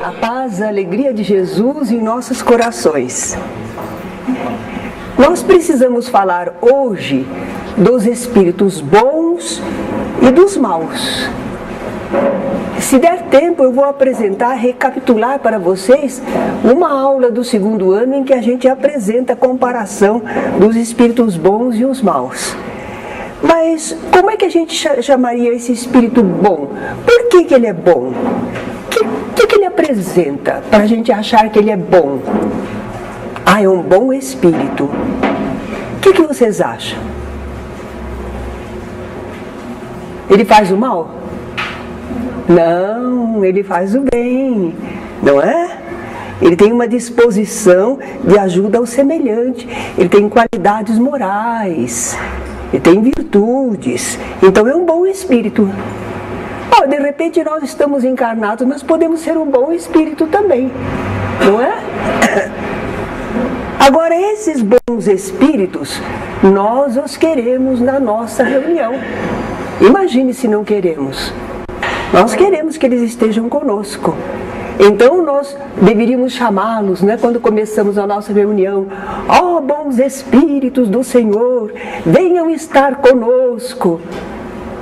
A paz, a alegria de Jesus em nossos corações. Nós precisamos falar hoje dos espíritos bons e dos maus. Se der tempo, eu vou apresentar, recapitular para vocês uma aula do 2º ano em que a gente apresenta a comparação dos espíritos bons e os maus. Mas como é que a gente chamaria esse espírito bom? Por que ele é bom? O que ele apresenta para a gente achar que ele é bom? Ah, é um bom espírito. O que vocês acham? Ele faz o mal? Não, ele faz o bem, não é? Ele tem uma disposição de ajuda ao semelhante, ele tem qualidades morais, ele tem virtudes, então é um bom espírito. Oh, de repente nós estamos encarnados, mas podemos ser um bom espírito também, não é? Agora, esses bons espíritos, nós os queremos na nossa reunião. Imagine se não queremos. Nós queremos que eles estejam conosco. Então nós deveríamos chamá-los, né, quando começamos a nossa reunião. Ó, bons espíritos do Senhor, venham estar conosco.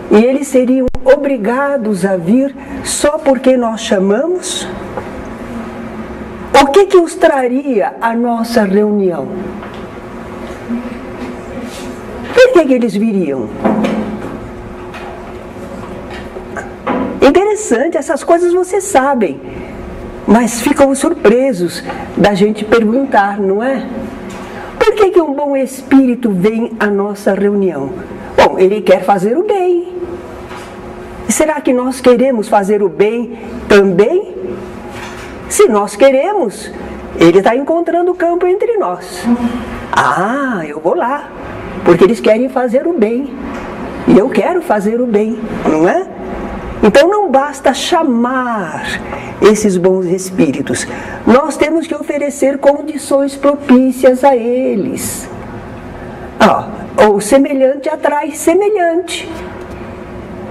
E eles seriam obrigados a vir só porque nós chamamos? O que os traria à nossa reunião? Por que eles viriam? Interessante, essas coisas vocês sabem, mas ficam surpresos da gente perguntar, não é? Por que um bom espírito vem à nossa reunião? Bom, ele quer fazer o bem. Será que nós queremos fazer o bem também? Se nós queremos, ele está encontrando campo entre nós. Ah, eu vou lá, porque eles querem fazer o bem. E eu quero fazer o bem, não é? Então não basta chamar esses bons espíritos. Nós temos que oferecer condições propícias a eles. O semelhante atrai semelhante.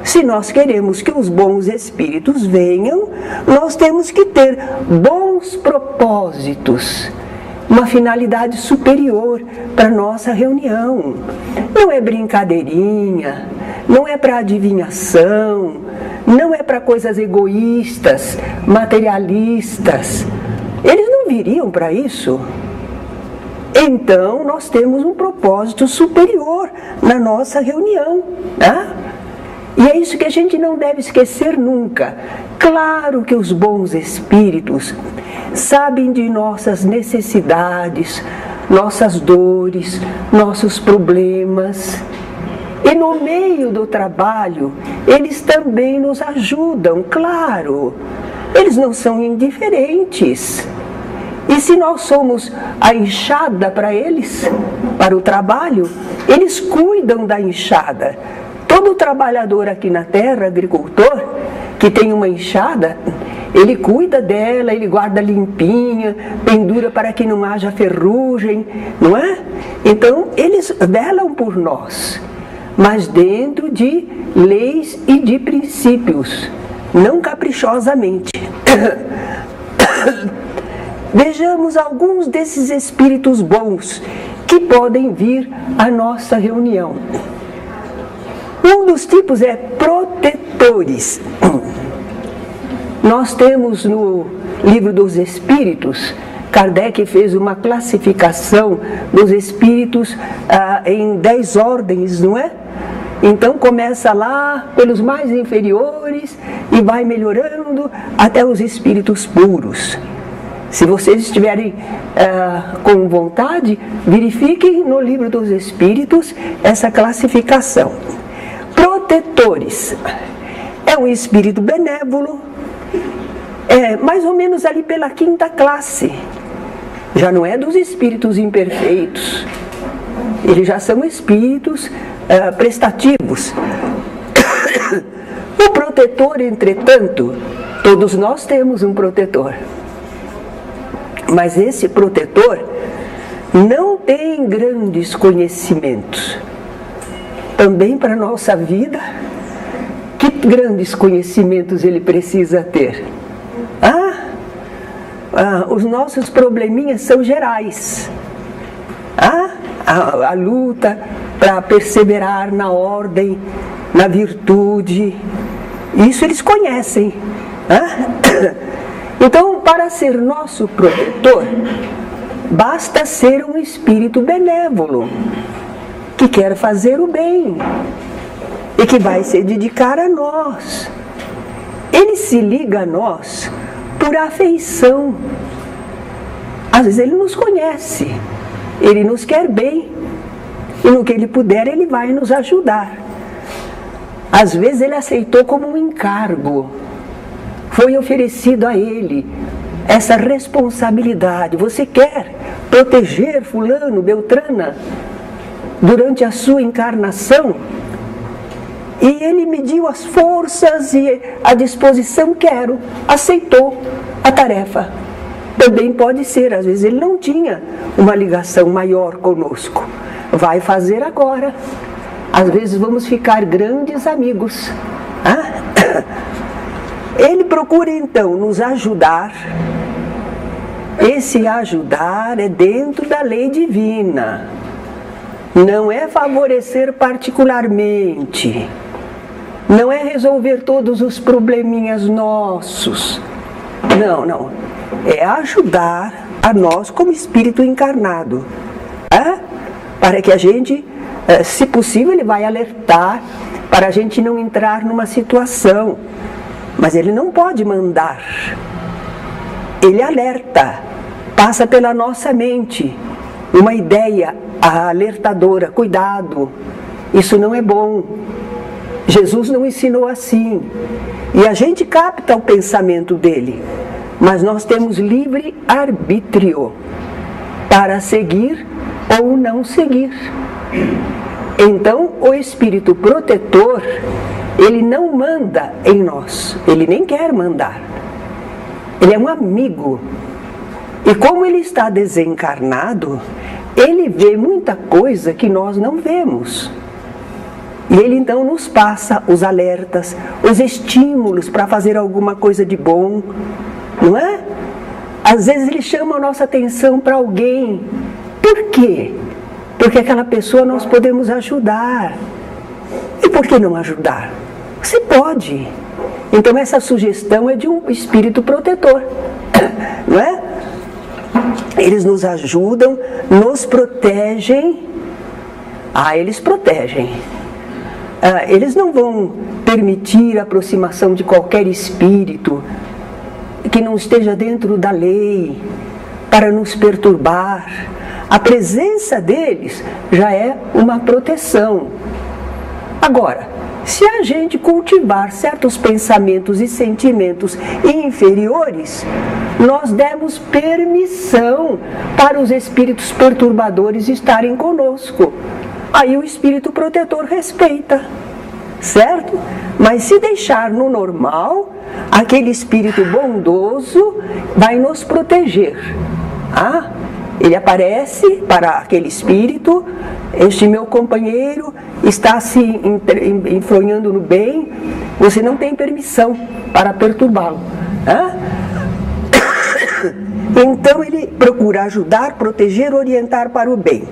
Se nós queremos que os bons espíritos venham, nós temos que ter bons propósitos, uma finalidade superior para a nossa reunião. Não é brincadeirinha, não é para adivinhação, não é para coisas egoístas, materialistas. Eles não viriam para isso. Então nós temos um propósito superior na nossa reunião, né? E é isso que a gente não deve esquecer nunca. Claro que os bons espíritos sabem de nossas necessidades, nossas dores, nossos problemas. E no meio do trabalho, eles também nos ajudam, claro. Eles não são indiferentes. E se nós somos a enxada para eles, para o trabalho, eles cuidam da enxada. Todo trabalhador aqui na terra, agricultor, que tem uma enxada, ele cuida dela, ele guarda limpinha, pendura para que não haja ferrugem, não é? Então, eles velam por nós, mas dentro de leis e de princípios, não caprichosamente. Vejamos alguns desses espíritos bons que podem vir à nossa reunião. Um dos tipos é protetores. Nós temos no Livro dos Espíritos, Kardec fez uma classificação dos espíritos em 10 ordens, não é? Então começa lá pelos mais inferiores e vai melhorando até os espíritos puros. Se vocês estiverem com vontade, verifiquem no Livro dos Espíritos essa classificação. Protetores. É um espírito benévolo, mais ou menos ali pela 5ª classe. Já não é dos espíritos imperfeitos. Eles já são espíritos prestativos. O protetor, entretanto, todos nós temos um protetor. Mas esse protetor não tem grandes conhecimentos. Também para a nossa vida, que grandes conhecimentos ele precisa ter? os nossos probleminhas são gerais. A luta para perseverar na ordem, na virtude, isso eles conhecem. Então, para ser nosso protetor, basta ser um espírito benévolo, que quer fazer o bem e que vai se dedicar a nós. Ele se liga a nós por afeição. Às vezes ele nos conhece, ele nos quer bem, e no que ele puder ele vai nos ajudar. Às vezes ele aceitou como um encargo, foi oferecido a ele essa responsabilidade. Você quer proteger fulano, beltrana, durante a sua encarnação? E ele mediu as forças e a disposição, quero, aceitou a tarefa. Também pode ser, às vezes ele não tinha uma ligação maior conosco, vai fazer agora. Às vezes vamos ficar grandes amigos. Ele procura então nos ajudar. Esse ajudar é dentro da lei divina, não é favorecer particularmente, não é resolver todos os probleminhas nossos, não, é ajudar a nós como espírito encarnado, para que a gente, se possível, ele vai alertar para a gente não entrar numa situação, mas ele não pode mandar, ele alerta, passa pela nossa mente uma ideia alertadora: cuidado, isso não é bom, Jesus não ensinou assim. E a gente capta o pensamento dele, mas nós temos livre arbítrio para seguir ou não seguir. Então o espírito protetor, ele não manda em nós, ele nem quer mandar, ele é um amigo. E como ele está desencarnado, ele vê muita coisa que nós não vemos. E ele então nos passa os alertas, os estímulos para fazer alguma coisa de bom, não é? Às vezes ele chama a nossa atenção para alguém. Por quê? Porque aquela pessoa nós podemos ajudar. E por que não ajudar? Você pode. Então essa sugestão é de um espírito protetor, não é? Eles nos ajudam, nos protegem. Eles protegem. Eles não vão permitir a aproximação de qualquer espírito que não esteja dentro da lei para nos perturbar. A presença deles já é uma proteção. Agora, se a gente cultivar certos pensamentos e sentimentos inferiores, nós demos permissão para os espíritos perturbadores estarem conosco. Aí o espírito protetor respeita, certo? Mas se deixar no normal, aquele espírito bondoso vai nos proteger. Ele aparece para aquele espírito: este meu companheiro está se enfronhando no bem, você não tem permissão para perturbá-lo. Então ele procura ajudar, proteger, orientar para o bem.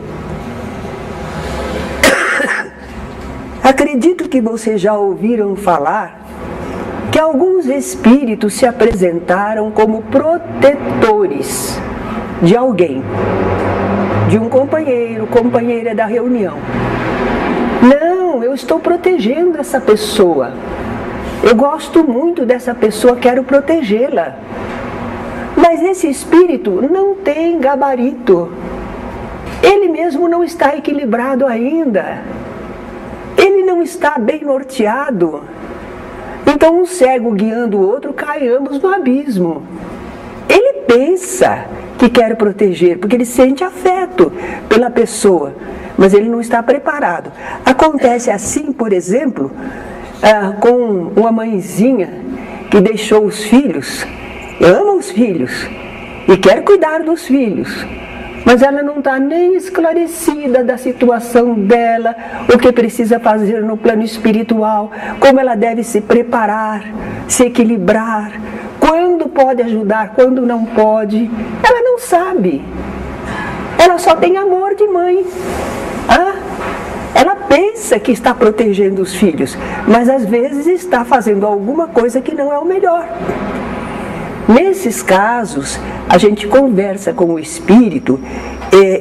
Acredito que vocês já ouviram falar que alguns espíritos se apresentaram como protetores de alguém, de um companheiro, companheira da reunião. Não, eu estou protegendo essa pessoa. Eu gosto muito dessa pessoa, quero protegê-la. Mas esse espírito não tem gabarito. Ele mesmo não está equilibrado ainda. Ele não está bem norteado. Então um cego guiando o outro, cai ambos no abismo. Ele pensa que quer proteger, porque ele sente afeto pela pessoa, mas ele não está preparado. Acontece assim, por exemplo, com uma mãezinha que deixou os filhos, ama os filhos e quer cuidar dos filhos, mas ela não está nem esclarecida da situação dela, o que precisa fazer no plano espiritual, como ela deve se preparar, se equilibrar, quando pode ajudar, quando não pode. Ela não sabe. Ela só tem amor de mãe. Ela pensa que está protegendo os filhos, mas às vezes está fazendo alguma coisa que não é o melhor. Nesses casos, a gente conversa com o espírito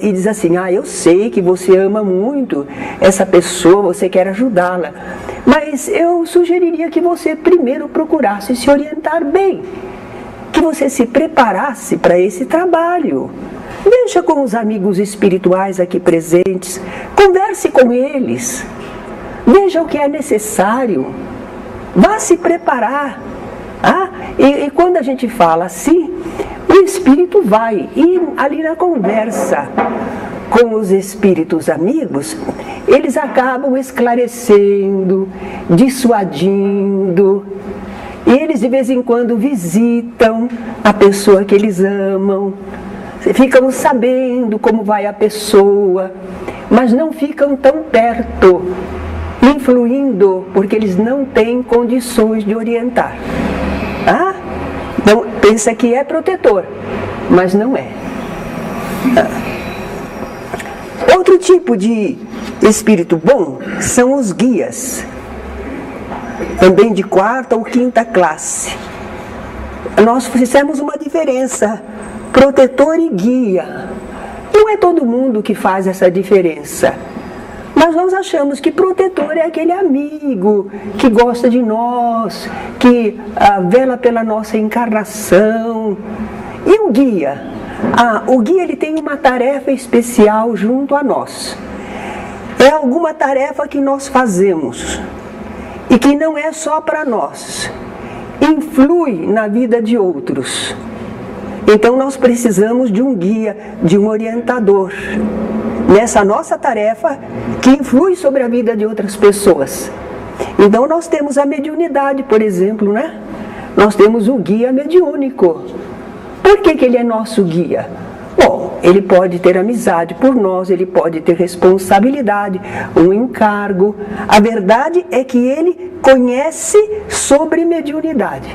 e diz assim: eu sei que você ama muito essa pessoa, você quer ajudá-la, mas eu sugeriria que você primeiro procurasse se orientar bem, que você se preparasse para esse trabalho. Veja com os amigos espirituais aqui presentes, converse com eles, veja o que é necessário, vá se preparar. E quando a gente fala assim, o espírito vai, e ali na conversa com os espíritos amigos, eles acabam esclarecendo, dissuadindo, e eles de vez em quando visitam a pessoa que eles amam, ficam sabendo como vai a pessoa, mas não ficam tão perto, influindo, porque eles não têm condições de orientar. Então, pensa que é protetor, mas não é. Outro tipo de espírito bom são os guias, também de 4ª ou 5ª classe. Nós fizemos uma diferença, protetor e guia. Não é todo mundo que faz essa diferença. Mas nós achamos que protetor é aquele amigo que gosta de nós, que vela pela nossa encarnação. E o guia? O guia ele tem uma tarefa especial junto a nós. É alguma tarefa que nós fazemos e que não é só para nós. Influi na vida de outros. Então nós precisamos de um guia, de um orientador nessa nossa tarefa que influi sobre a vida de outras pessoas. Então nós temos a mediunidade, por exemplo, né? Nós temos o guia mediúnico. Por que ele é nosso guia? Bom, ele pode ter amizade por nós, ele pode ter responsabilidade, um encargo. A verdade é que ele conhece sobre mediunidade,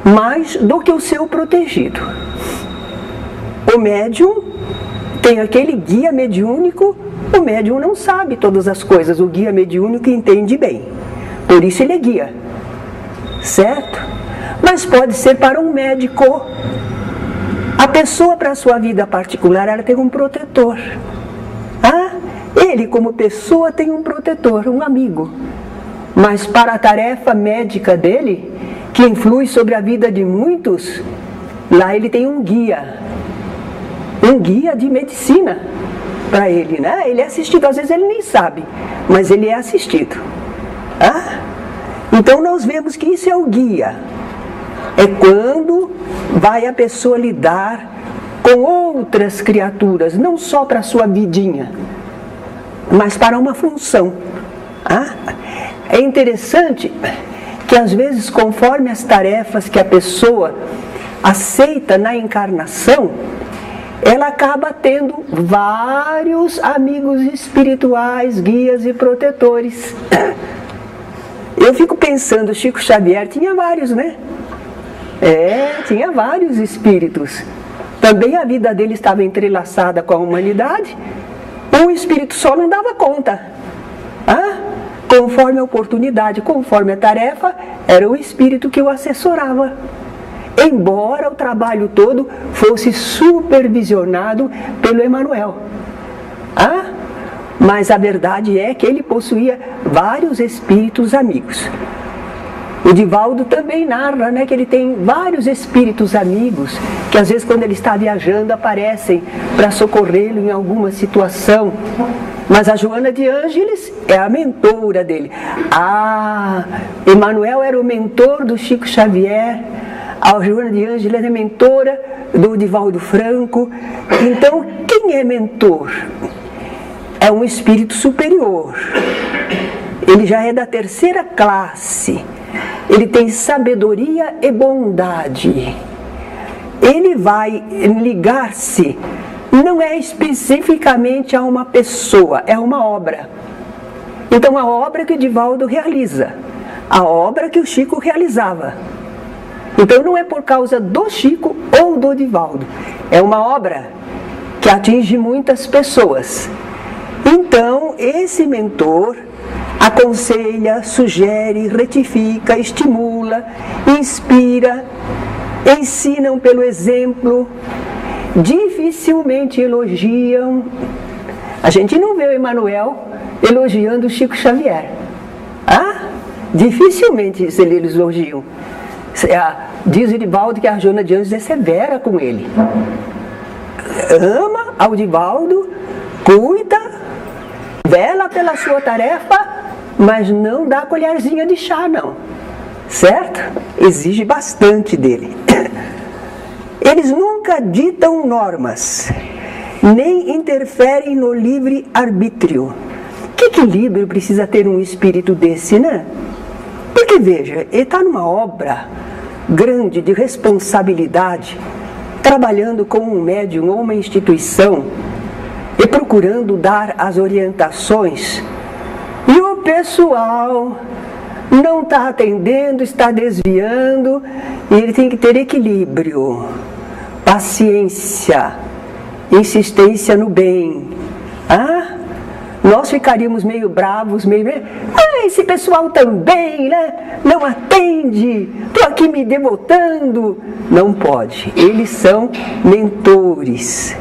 mais do que o seu protegido. O médium tem aquele guia mediúnico, o médium não sabe todas as coisas, o guia mediúnico entende bem, por isso ele é guia, certo? Mas pode ser para um médico. A pessoa, para a sua vida particular, ela tem um protetor. Ele, como pessoa, tem um protetor, um amigo. Mas para a tarefa médica dele, que influi sobre a vida de muitos, lá ele tem um guia de medicina para ele, né? Ele é assistido, às vezes ele nem sabe, mas ele é assistido. Então nós vemos que isso é o guia. É quando vai a pessoa lidar com outras criaturas, não só para a sua vidinha, mas para uma função. É interessante que às vezes, conforme as tarefas que a pessoa aceita na encarnação, ela acaba tendo vários amigos espirituais, guias e protetores. Eu fico pensando, Chico Xavier tinha vários, né? Tinha vários espíritos. Também a vida dele estava entrelaçada com a humanidade. Um espírito só não dava conta. Conforme a oportunidade, conforme a tarefa, era o espírito que o assessorava. Embora o trabalho todo fosse supervisionado pelo Emmanuel. Mas a verdade é que ele possuía vários espíritos amigos. O Divaldo também narra, né, que ele tem vários espíritos amigos, que às vezes quando ele está viajando aparecem para socorrê-lo em alguma situação. Mas a Joana de Ângeles é a mentora dele. Emmanuel era o mentor do Chico Xavier, a Joana de Ângeles é mentora do Divaldo Franco. Então, quem é mentor? É um espírito superior. Ele já é da 3ª classe. Ele tem sabedoria e bondade. Ele vai ligar-se, não é especificamente a uma pessoa, é uma obra. Então a obra que o Divaldo realiza, a obra que o Chico realizava. Então não é por causa do Chico ou do Divaldo. É uma obra que atinge muitas pessoas. Então, esse mentor aconselha, sugere, retifica, estimula, inspira, ensinam pelo exemplo, dificilmente elogiam. A gente não vê o Emmanuel elogiando o Chico Xavier. Dificilmente eles elogiam. Diz o Divaldo que a Joana de Anjos é severa com ele. Ama ao Divaldo, cuida, vela pela sua tarefa, mas não dá colherzinha de chá, não. Certo? Exige bastante dele. Eles nunca ditam normas, nem interferem no livre-arbítrio. Que equilíbrio precisa ter um espírito desse, né? Porque, veja, ele está numa obra grande de responsabilidade, trabalhando com um médium ou uma instituição e procurando dar as orientações. E o pessoal não está atendendo, está desviando, e ele tem que ter equilíbrio, paciência, insistência no bem. Nós ficaríamos meio bravos, esse pessoal também, né? Não atende, estou aqui me devotando. Não pode, eles são mentores.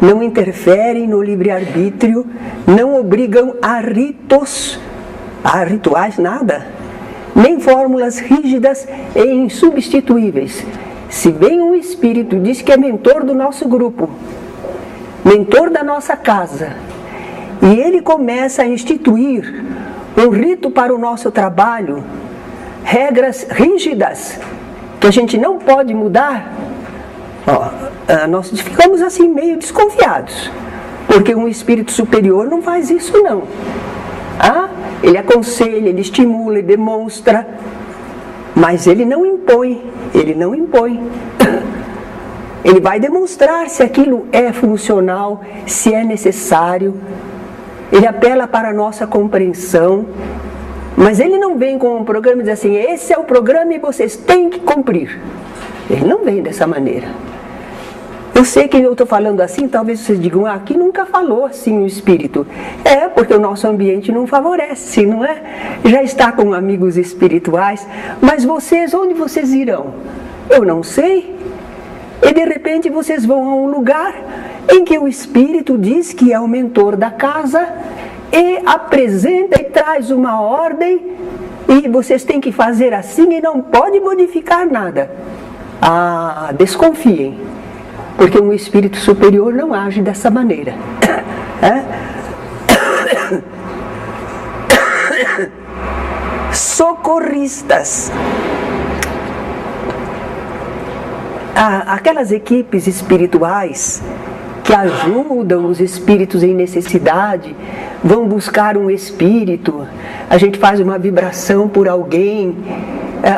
Não interferem no livre-arbítrio, não obrigam a ritos, a rituais, nada, nem fórmulas rígidas e insubstituíveis. Se bem um espírito diz que é mentor do nosso grupo, mentor da nossa casa, e ele começa a instituir um rito para o nosso trabalho, regras rígidas, que a gente não pode mudar, nós ficamos assim meio desconfiados, porque um espírito superior não faz isso não. Ele aconselha, ele estimula, ele demonstra, mas ele não impõe, Ele vai demonstrar se aquilo é funcional, se é necessário. Ele apela para a nossa compreensão, mas ele não vem com um programa e diz assim, esse é o programa e vocês têm que cumprir. Ele não vem dessa maneira. Eu sei que eu estou falando assim, talvez vocês digam, aqui nunca falou assim o espírito. Porque o nosso ambiente não favorece, não é? Já está com amigos espirituais, mas vocês, onde vocês irão? Eu não sei. E de repente vocês vão a um lugar em que o espírito diz que é o mentor da casa e apresenta e traz uma ordem e vocês têm que fazer assim e não pode modificar nada. Desconfiem, porque um espírito superior não age dessa maneira. Socorristas. Aquelas equipes espirituais que ajudam os espíritos em necessidade, vão buscar um espírito, a gente faz uma vibração por alguém,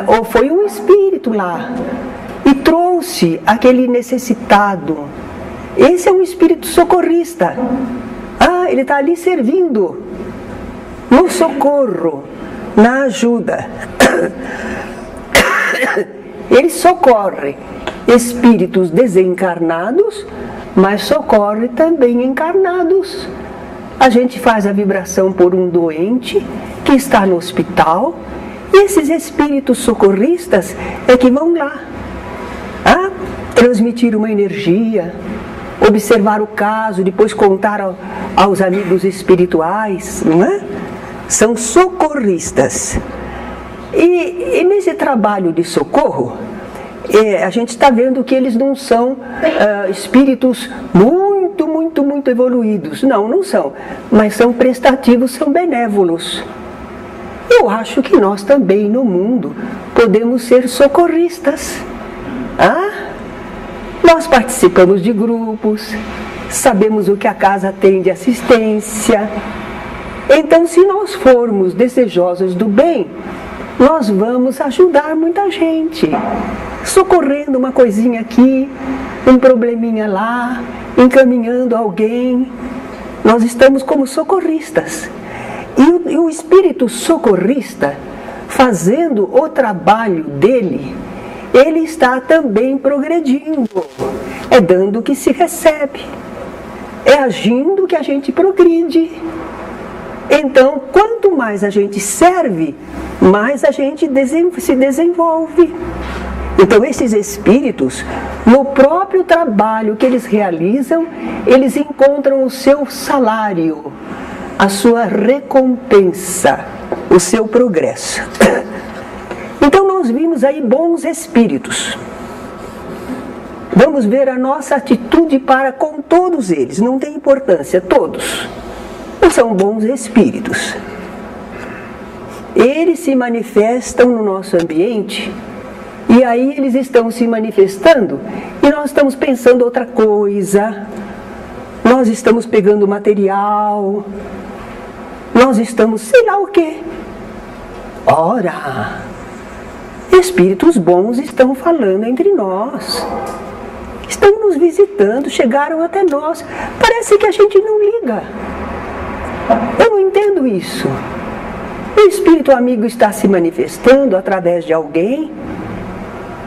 ou foi um espírito lá e trouxe aquele necessitado. Esse é um espírito socorrista. Ele está ali servindo no socorro, na ajuda. Ele socorre espíritos desencarnados, mas socorre também encarnados. A gente faz a vibração por um doente que está no hospital, e esses espíritos socorristas é que vão lá transmitir uma energia, observar o caso, depois contar aos amigos espirituais, não é? São socorristas. E nesse trabalho de socorro, a gente está vendo que eles não são espíritos muito evoluídos. Não são. Mas são prestativos, são benévolos. Eu acho que nós também no mundo podemos ser socorristas. Nós participamos de grupos, sabemos o que a casa tem de assistência. Então, se nós formos desejosos do bem, nós vamos ajudar muita gente, socorrendo uma coisinha aqui, um probleminha lá, encaminhando alguém. Nós estamos como socorristas. E o espírito socorrista, fazendo o trabalho dele, ele está também progredindo. É dando que se recebe. É agindo que a gente progride. Então, quanto mais a gente serve, mais a gente se desenvolve. Então, esses espíritos, no próprio trabalho que eles realizam, eles encontram o seu salário, a sua recompensa, o seu progresso. Então, nós vimos aí bons espíritos. Vamos ver a nossa atitude para com todos eles, não tem importância, todos. Não são bons espíritos. Eles se manifestam no nosso ambiente. E aí eles estão se manifestando e nós estamos pensando outra coisa, nós estamos pegando material, nós estamos sei lá o quê. Ora, espíritos bons estão falando entre nós, estão nos visitando, chegaram até nós, parece que a gente não liga. Eu não entendo isso. O espírito amigo está se manifestando através de alguém,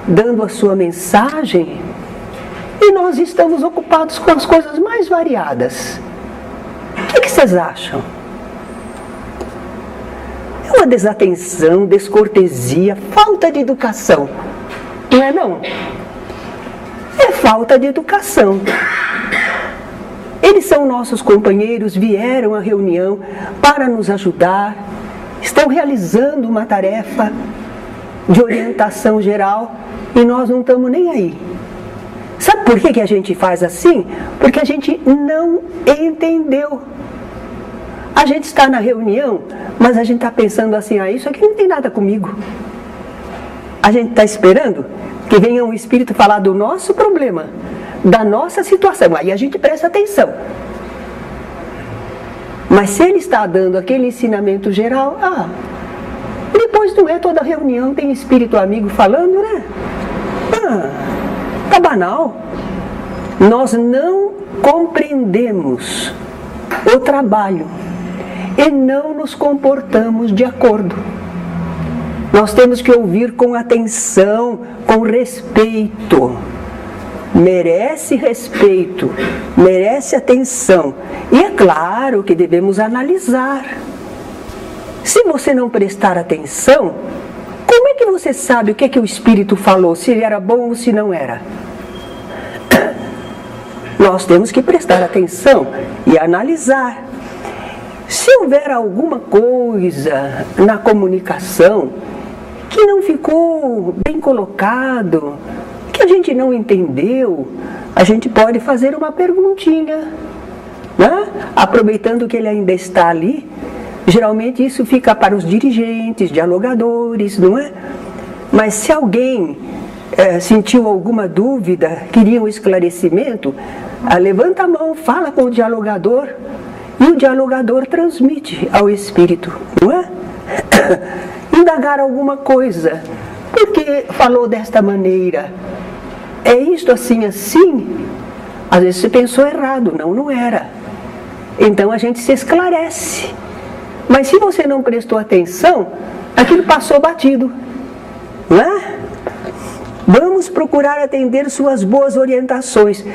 dando a sua mensagem, e nós estamos ocupados com as coisas mais variadas. O que vocês acham? É uma desatenção, descortesia, falta de educação, não é não? É falta de educação. Eles são nossos companheiros, vieram à reunião para nos ajudar, estão realizando uma tarefa de orientação geral, e nós não estamos nem aí. Sabe por que a gente faz assim? Porque a gente não entendeu. A gente está na reunião, mas a gente está pensando assim, isso aqui não tem nada comigo. A gente está esperando que venha um espírito falar do nosso problema, da nossa situação. Aí a gente presta atenção. Mas se ele está dando aquele ensinamento geral, depois não é toda reunião, tem espírito amigo falando, né? Tá banal. Nós não compreendemos o trabalho e não nos comportamos de acordo. Nós temos que ouvir com atenção, com respeito. Merece respeito, merece atenção. E é claro que devemos analisar. Se você não prestar atenção, como é que você sabe o que é que o Espírito falou, se ele era bom ou se não era? Nós temos que prestar atenção e analisar. Se houver alguma coisa na comunicação que não ficou bem colocado, que a gente não entendeu, a gente pode fazer uma perguntinha, né? Aproveitando que ele ainda está ali. Geralmente isso fica para os dirigentes, dialogadores, não é? Mas se alguém sentiu alguma dúvida, queria um esclarecimento, levanta a mão, fala com o dialogador, e o dialogador transmite ao espírito, não é? Indagar alguma coisa, porque falou desta maneira, é isto assim, assim? Às vezes você pensou errado, não era. Então a gente se esclarece. Mas se você não prestou atenção, aquilo passou batido, não é? Vamos procurar atender suas boas orientações.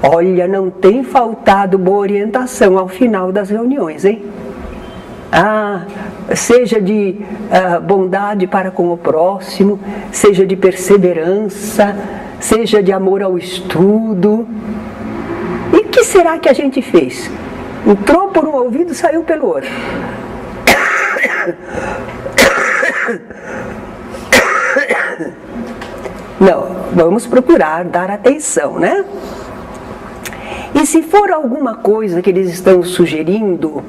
Olha, não tem faltado boa orientação ao final das reuniões, hein? Seja de bondade para com o próximo, seja de perseverança, seja de amor ao estudo. E o que será que a gente fez? Entrou por um ouvido e saiu pelo outro. Não, vamos procurar dar atenção, né? E se for alguma coisa que eles estão sugerindo,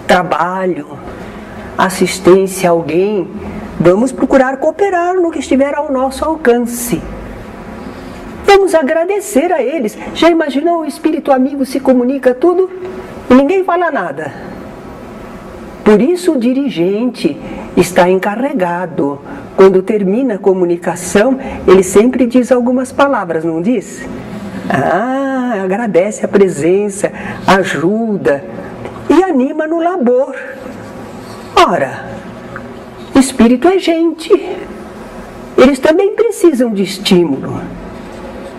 trabalho, assistência a alguém, vamos procurar cooperar no que estiver ao nosso alcance. Vamos agradecer a eles. Já imaginou o espírito amigo se comunica tudo e ninguém fala nada? Por isso o dirigente está encarregado. Quando termina a comunicação, ele sempre diz algumas palavras, não diz? Agradece a presença, ajuda e anima no labor. Ora, espírito é gente. eles também precisam de estímulo.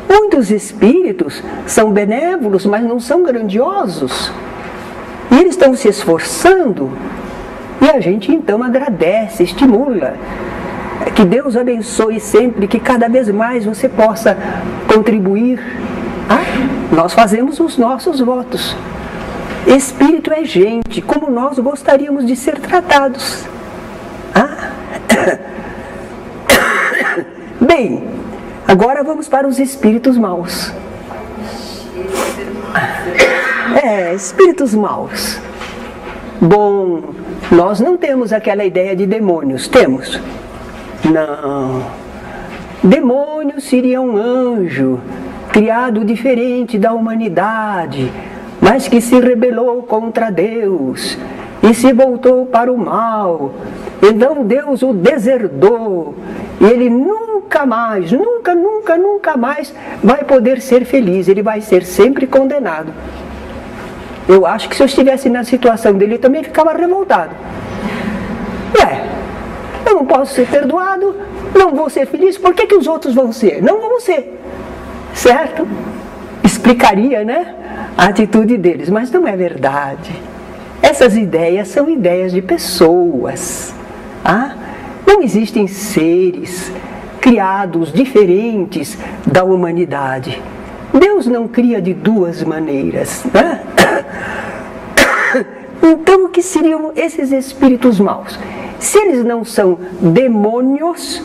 Muitos espíritos são benévolos, mas não são grandiosos. E eles estão se esforçando. E a gente então agradece, estimula. Que Deus abençoe sempre, que cada vez mais você possa contribuir. Nós fazemos os nossos votos. Espírito é gente, como nós gostaríamos de ser tratados. Bem, agora vamos para os espíritos maus. Espíritos maus. Bom, nós não temos aquela ideia de demônios, temos? Não. Demônio seria um anjo, criado diferente da humanidade, mas que se rebelou contra Deus e se voltou para o mal. Então Deus o deserdou e ele nunca mais vai poder ser feliz, ele vai ser sempre condenado. Eu acho que se eu estivesse na situação dele, eu também ficava revoltado. Eu não posso ser perdoado, não vou ser feliz, por que os outros vão ser? Não vão ser, certo? Explicaria, a atitude deles, mas não é verdade. Essas ideias são ideias de pessoas. Não existem seres criados diferentes da humanidade. Deus não cria de duas maneiras. Então, o que seriam esses espíritos maus? Se eles não são demônios,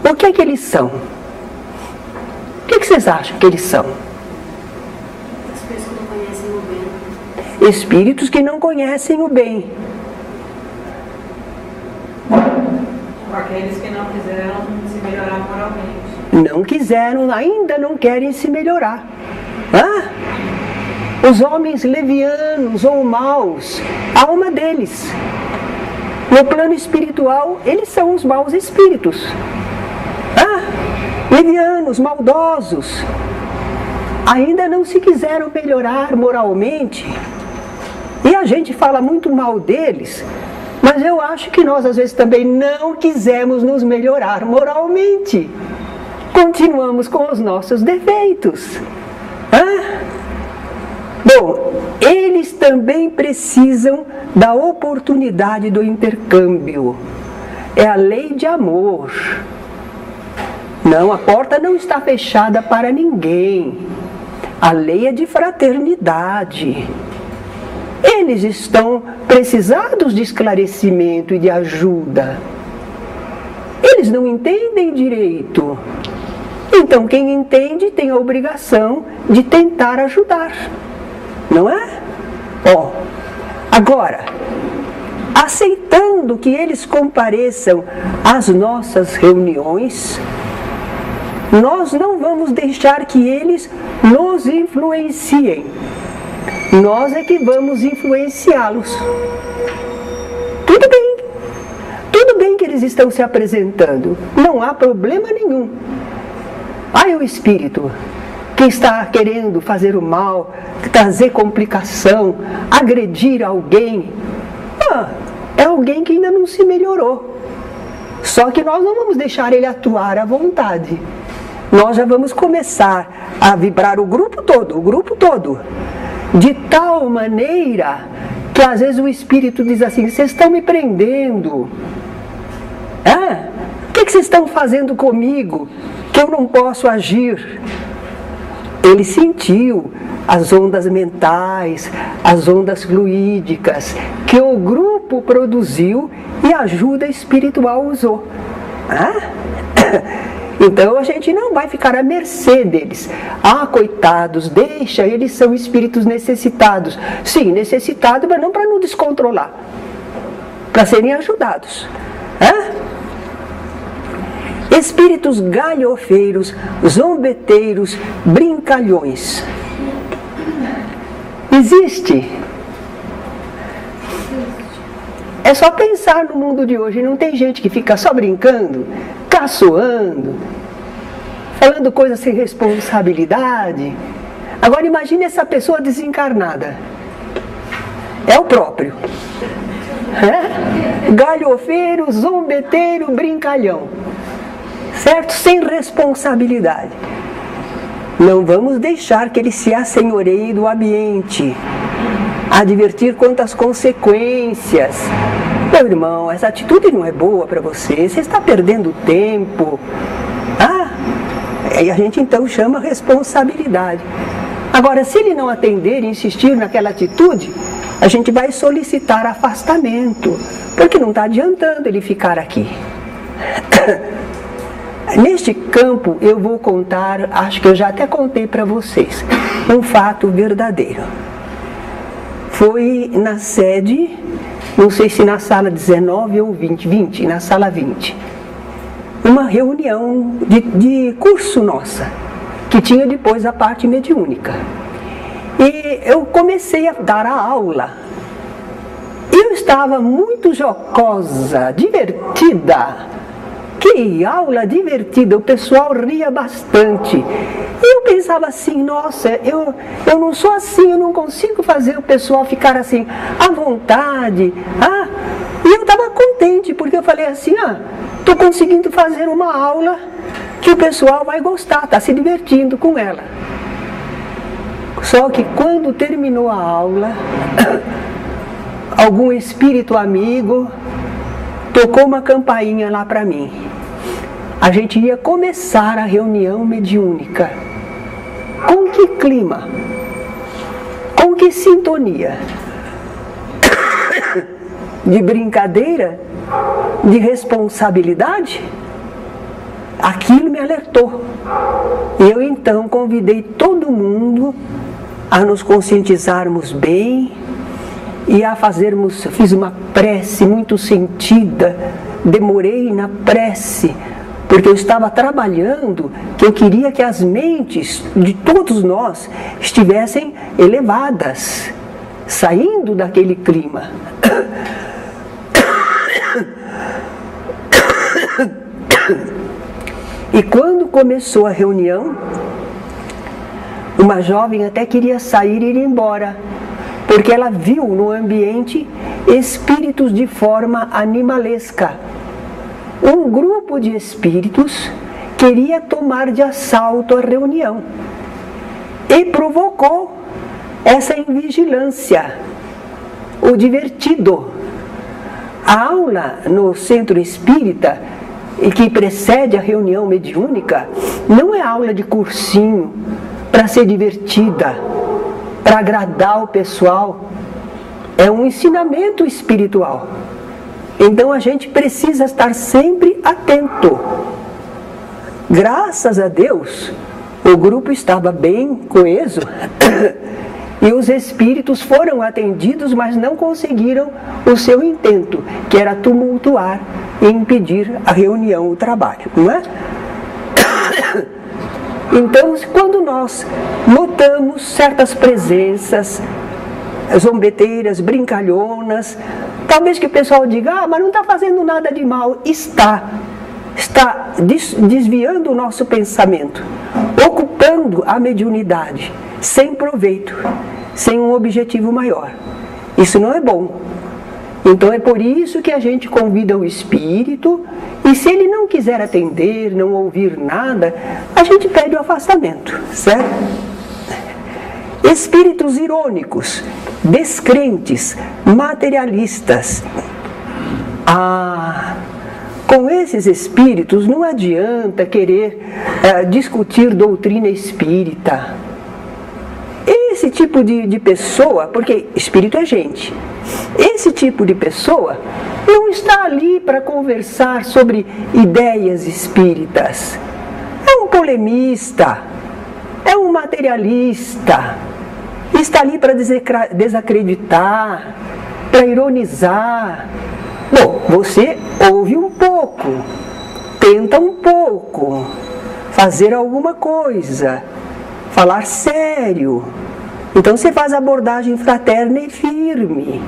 o que é que eles são? O que vocês acham que eles são? Espíritos que não conhecem o bem. Espíritos que não conhecem o bem. Aqueles que não quiseram se melhorar moralmente. Não quiseram, ainda não querem se melhorar. Os homens levianos ou maus, a alma deles. No plano espiritual, eles são os maus espíritos. Levianos, maldosos. Ainda não se quiseram melhorar moralmente. E a gente fala muito mal deles, mas eu acho que nós às vezes também não quisemos nos melhorar moralmente. Continuamos com os nossos defeitos. Bom, eles também precisam da oportunidade do intercâmbio. É a lei de amor. Não, a porta não está fechada para ninguém. A lei é de fraternidade. Eles estão precisados de esclarecimento e de ajuda. Eles não entendem direito. Então, quem entende tem a obrigação de tentar ajudar. Não é? Agora, aceitando que eles compareçam às nossas reuniões, nós não vamos deixar que eles nos influenciem. Nós é que vamos influenciá-los. Tudo bem que eles estão se apresentando, não há problema nenhum. O espírito que está querendo fazer o mal, trazer complicação, agredir alguém, é alguém que ainda não se melhorou. Só que nós não vamos deixar ele atuar à vontade. Nós já vamos começar a vibrar o grupo todo, de tal maneira que às vezes o espírito diz assim: vocês estão me prendendo. O que vocês estão fazendo comigo que eu não posso agir? Ele sentiu as ondas mentais, as ondas fluídicas que o grupo produziu e a ajuda espiritual usou. Então a gente não vai ficar à mercê deles. Coitados, deixa, eles são espíritos necessitados. Sim, necessitados, mas não para não descontrolar, para serem ajudados. Espíritos galhofeiros, zombeteiros, brincalhões. Existe. É só pensar no mundo de hoje. Não tem gente que fica só brincando, caçoando, falando coisas sem responsabilidade. Agora imagine essa pessoa desencarnada. É o próprio. Galhofeiro, zombeteiro, brincalhão. certo? Sem responsabilidade. Não vamos deixar que ele se assenhoreie do ambiente. Advertir quanto às consequências. Meu irmão, essa atitude não é boa para você, você está perdendo tempo. E a gente então chama responsabilidade. Agora, se ele não atender e insistir naquela atitude, a gente vai solicitar afastamento, porque não está adiantando ele ficar aqui. Neste campo eu vou contar, acho que eu já até contei para vocês, um fato verdadeiro. Foi na sede, não sei se na sala 19 ou 20, na sala 20. Uma reunião de curso nossa, que tinha depois a parte mediúnica. E eu comecei a dar a aula. Eu estava muito jocosa, divertida. Que aula divertida, o pessoal ria bastante. E eu pensava assim, nossa, eu não sou assim, eu não consigo fazer o pessoal ficar assim, à vontade. E eu estava contente, porque eu falei assim, estou conseguindo fazer uma aula que o pessoal vai gostar, está se divertindo com ela. Só que quando terminou a aula, algum espírito amigo tocou uma campainha lá para mim. A gente ia começar a reunião mediúnica. Com que clima? Com que sintonia? De brincadeira? De responsabilidade? Aquilo me alertou. E eu então convidei todo mundo a nos conscientizarmos bem e a fiz uma prece muito sentida, demorei na prece, porque eu estava trabalhando, que eu queria que as mentes de todos nós estivessem elevadas, saindo daquele clima. E quando começou a reunião, uma jovem até queria sair e ir embora, porque ela viu no ambiente espíritos de forma animalesca. Um grupo de espíritos queria tomar de assalto a reunião e provocou essa invigilância, o divertido. A aula no centro espírita, e que precede a reunião mediúnica, não é aula de cursinho para ser divertida, para agradar o pessoal. É um ensinamento espiritual. Então a gente precisa estar sempre atento. Graças a Deus, o grupo estava bem coeso e os espíritos foram atendidos, mas não conseguiram o seu intento, que era tumultuar e impedir a reunião, o trabalho, não é? Então, quando nós notamos certas presenças zombeteiras, brincalhonas, talvez que o pessoal diga, mas não está fazendo nada de mal. Está desviando o nosso pensamento, ocupando a mediunidade, sem proveito, sem um objetivo maior. Isso não é bom. Então é por isso que a gente convida o espírito, e se ele não quiser atender, não ouvir nada, a gente pede o afastamento, certo? Espíritos irônicos, descrentes, materialistas. Com esses espíritos não adianta querer discutir doutrina espírita. Esse tipo de pessoa, porque espírito é gente, esse tipo de pessoa não está ali para conversar sobre ideias espíritas. É um polemista, é um materialista, está ali para desacreditar, para ironizar. Bom, você ouve um pouco, tenta um pouco, fazer alguma coisa, falar sério. Então você faz abordagem fraterna e firme.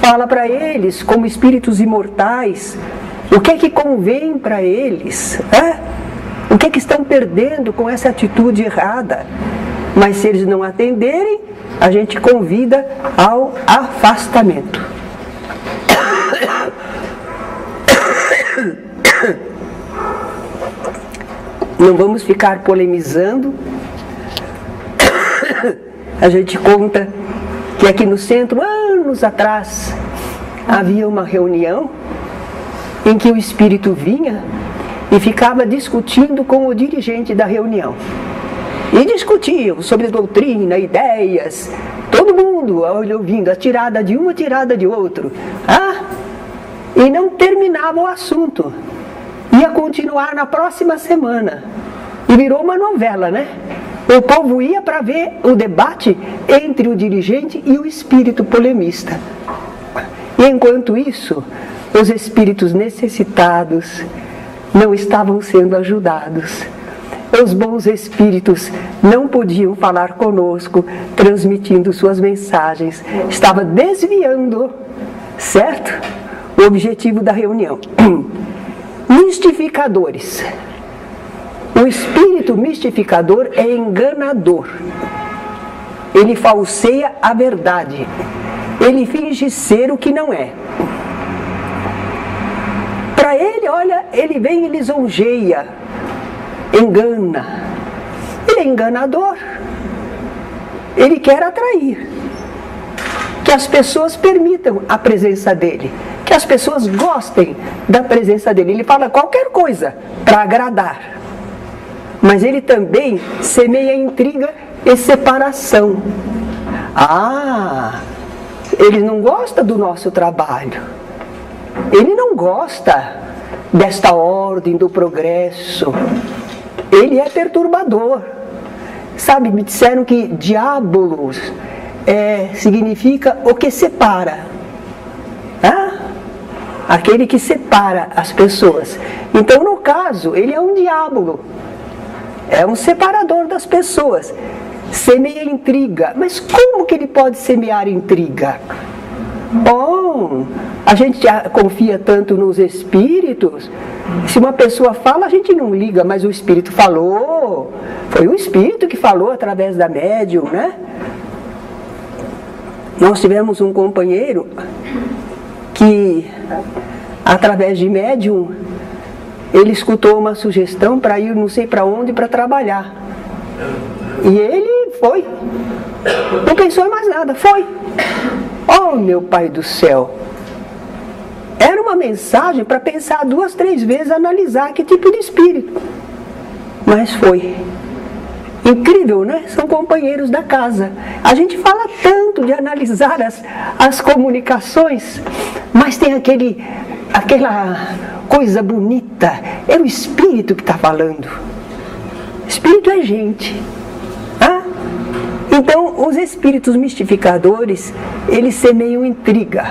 Fala para eles, como espíritos imortais, o que é que convém para eles, o que é que estão perdendo com essa atitude errada. Mas se eles não atenderem, a gente convida ao afastamento. Não vamos ficar polemizando. A gente conta que aqui no centro, anos atrás, havia uma reunião em que o espírito vinha e ficava discutindo com o dirigente da reunião. E discutiam sobre doutrina, ideias, todo mundo ouvindo, a tirada de um, a tirada de outro. E não terminava o assunto. Ia continuar na próxima semana. E virou uma novela, né? O povo ia para ver o debate entre o dirigente e o espírito polemista. E enquanto isso, os espíritos necessitados não estavam sendo ajudados. Os bons espíritos não podiam falar conosco, transmitindo suas mensagens. Estava desviando, certo? O objetivo da reunião. Mistificadores. O espírito mistificador é enganador. Ele falseia a verdade. Ele finge ser o que não é. Para ele, olha, ele vem e lisonjeia, engana. Ele é enganador. Ele quer atrair. Que as pessoas permitam a presença dele. Que as pessoas gostem da presença dele. Ele fala qualquer coisa para agradar. Mas ele também semeia intriga e separação. Ele não gosta do nosso trabalho. Ele não gosta desta ordem do progresso. Ele é perturbador. Sabe, me disseram que diabolos significa o que separa. Aquele que separa as pessoas. Então, no caso, ele é um diabo. É um separador das pessoas. Semeia intriga. Mas como que ele pode semear intriga? Bom, a gente confia tanto nos espíritos. Se uma pessoa fala, a gente não liga, mas o espírito falou. Foi o espírito que falou através da médium, né? Nós tivemos um companheiro que, através de médium, ele escutou uma sugestão para ir não sei para onde para trabalhar. E ele foi. Não pensou em mais nada, foi. Oh, meu Pai do céu. Era uma mensagem para pensar 2, 3 vezes, analisar que tipo de espírito. Mas foi. Incrível, né? São companheiros da casa. A gente fala tanto de analisar as comunicações, mas tem aquela coisa bonita. É o espírito que está falando. Espírito é gente. Então, os espíritos mistificadores, eles semeiam intriga.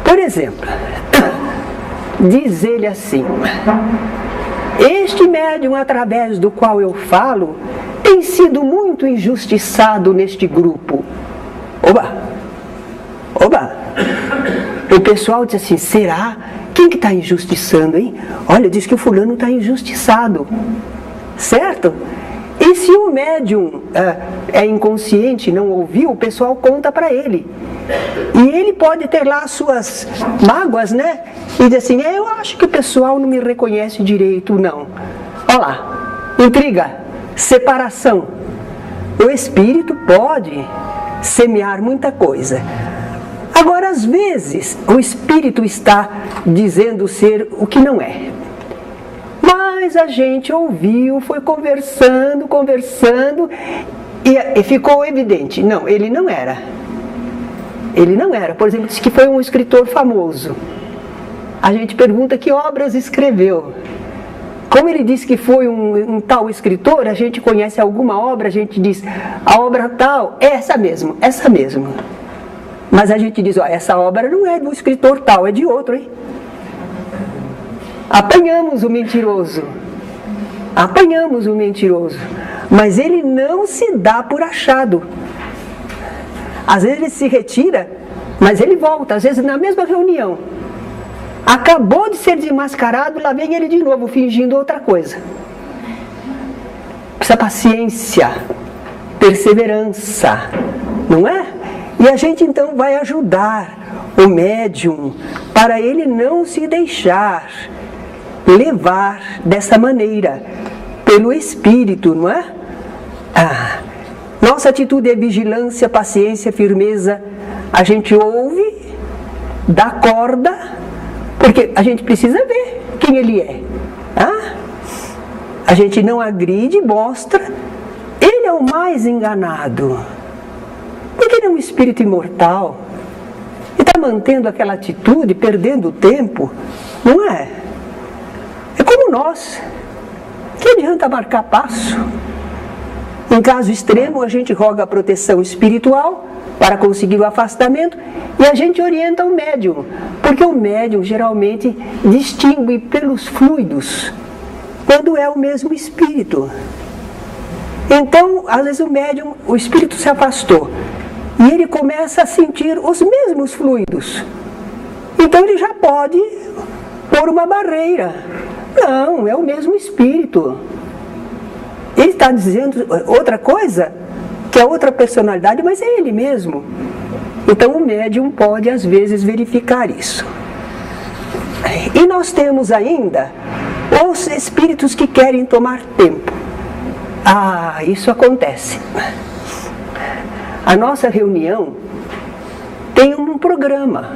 Por exemplo, diz ele assim: este médium através do qual eu falo tem sido muito injustiçado neste grupo. Oba! O pessoal diz assim: será? Quem que está injustiçando, hein? Olha, diz que o fulano está injustiçado. Certo? E se o médium é inconsciente, não ouviu, o pessoal conta para ele. E ele pode ter lá as suas mágoas, né? E diz assim: eu acho que o pessoal não me reconhece direito, não. Olha lá, intriga, separação. O espírito pode semear muita coisa. Agora, às vezes, o espírito está dizendo ser o que não é. Mas a gente ouviu, foi conversando, e ficou evidente. Não, ele não era. Ele não era. Por exemplo, disse que foi um escritor famoso. A gente pergunta que obras escreveu. Como ele disse que foi um tal escritor, a gente conhece alguma obra, a gente diz, a obra tal é essa mesmo. Mas a gente diz, essa obra não é do escritor tal, é de outro, hein? Apanhamos o mentiroso, mas ele não se dá por achado. Às vezes ele se retira, mas ele volta, às vezes na mesma reunião. Acabou de ser desmascarado, lá vem ele de novo, fingindo outra coisa. Precisa paciência, perseverança, não é? E a gente então vai ajudar o médium para ele não se deixar levar dessa maneira pelo Espírito, não é? Nossa atitude é vigilância, paciência, firmeza. A gente ouve, dá corda, porque a gente precisa ver quem ele é. A gente não agride, mostra. Ele é o mais enganado. Porque ele é um espírito imortal. E está mantendo aquela atitude, perdendo o tempo, não é? É como nós. Que adianta marcar passo? Em caso extremo, a gente roga a proteção espiritual para conseguir o afastamento e a gente orienta o médium, porque o médium geralmente distingue pelos fluidos quando é o mesmo espírito. Então, às vezes o médium, o espírito se afastou e ele começa a sentir os mesmos fluidos. Então ele já pode pôr uma barreira. Não, é o mesmo espírito. Ele está dizendo outra coisa, que é outra personalidade, mas é ele mesmo. Então o médium pode às vezes verificar isso. E nós temos ainda os espíritos que querem tomar tempo. Isso acontece. A nossa reunião tem um programa.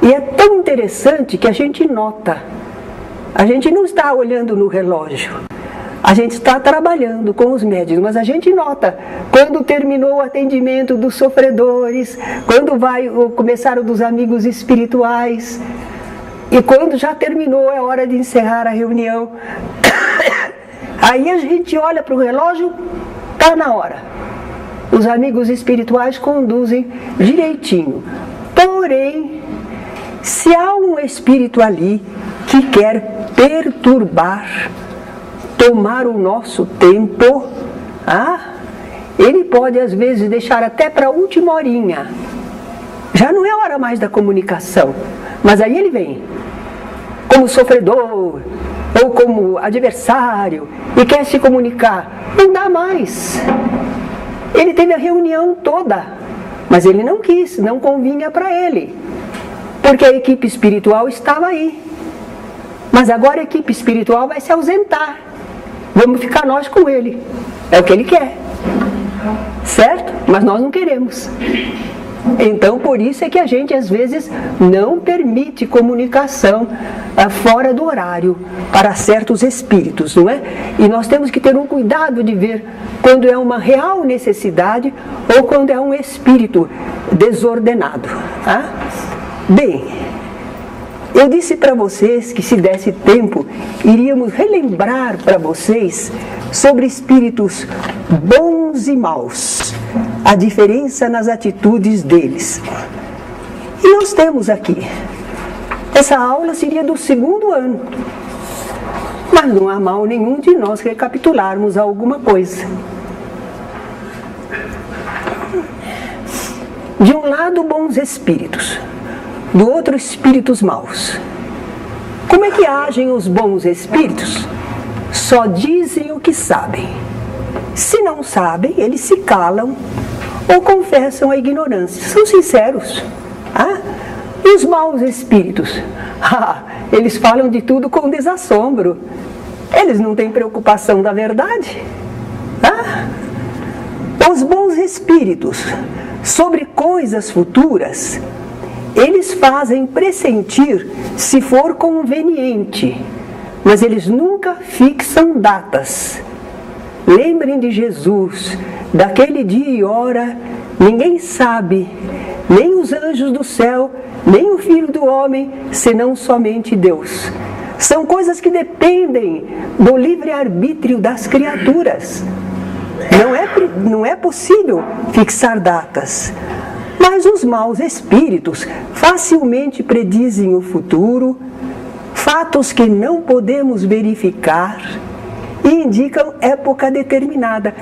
E é tão interessante que a gente nota. A gente não está olhando no relógio. A gente está trabalhando com os médiuns, mas a gente nota quando terminou o atendimento dos sofredores, quando vai começar o dos amigos espirituais, e quando já terminou, é hora de encerrar a reunião. Aí a gente olha para o relógio, está na hora. Os amigos espirituais conduzem direitinho. Porém, se há um espírito ali que quer perturbar, tomar o nosso tempo, ele pode às vezes deixar até para a última horinha. Já não é hora mais da comunicação, mas aí ele vem como sofredor ou como adversário e quer se comunicar. Não dá mais. Ele teve a reunião toda, mas ele não quis, não convinha para ele, porque a equipe espiritual estava aí. Mas agora a equipe espiritual vai se ausentar. Vamos ficar nós com ele. É o que ele quer. Certo? Mas nós não queremos. Então, por isso é que a gente, às vezes, não permite comunicação fora do horário para certos espíritos, não é? E nós temos que ter um cuidado de ver quando é uma real necessidade ou quando é um espírito desordenado. Bem, eu disse para vocês que se desse tempo, iríamos relembrar para vocês sobre espíritos bons e maus, a diferença nas atitudes deles. E nós temos aqui, essa aula seria do 2º ano, mas não há mal nenhum de nós recapitularmos alguma coisa. De um lado, bons espíritos, do outro, espíritos maus. Como é que agem os bons espíritos? Só dizem o que sabem. Se não sabem, eles se calam ou confessam a ignorância. São sinceros. E os maus espíritos? Eles falam de tudo com desassombro. Eles não têm preocupação da verdade. Os bons espíritos, sobre coisas futuras, eles fazem pressentir se for conveniente, mas eles nunca fixam datas. Lembrem de Jesus, daquele dia e hora, ninguém sabe, nem os anjos do céu, nem o Filho do Homem, senão somente Deus. São coisas que dependem do livre-arbítrio das criaturas. Não é possível fixar datas. Mas os maus espíritos facilmente predizem o futuro, fatos que não podemos verificar e indicam época determinada.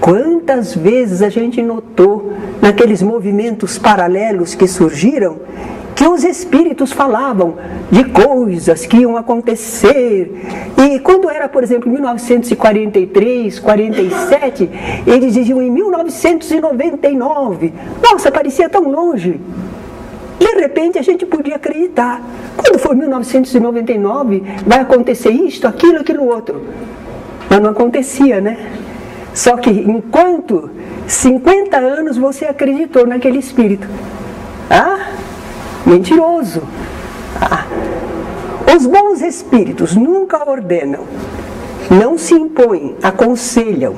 Quantas vezes a gente notou naqueles movimentos paralelos que surgiram que os espíritos falavam de coisas que iam acontecer. E quando era, por exemplo, 1943, 47, eles diziam em 1999. Nossa, parecia tão longe. De repente a gente podia acreditar. Quando for 1999, vai acontecer isto, aquilo, aquilo outro. Mas não acontecia, né? Só que enquanto 50 anos você acreditou naquele espírito. Mentiroso. Os bons espíritos nunca ordenam, não se impõem, aconselham.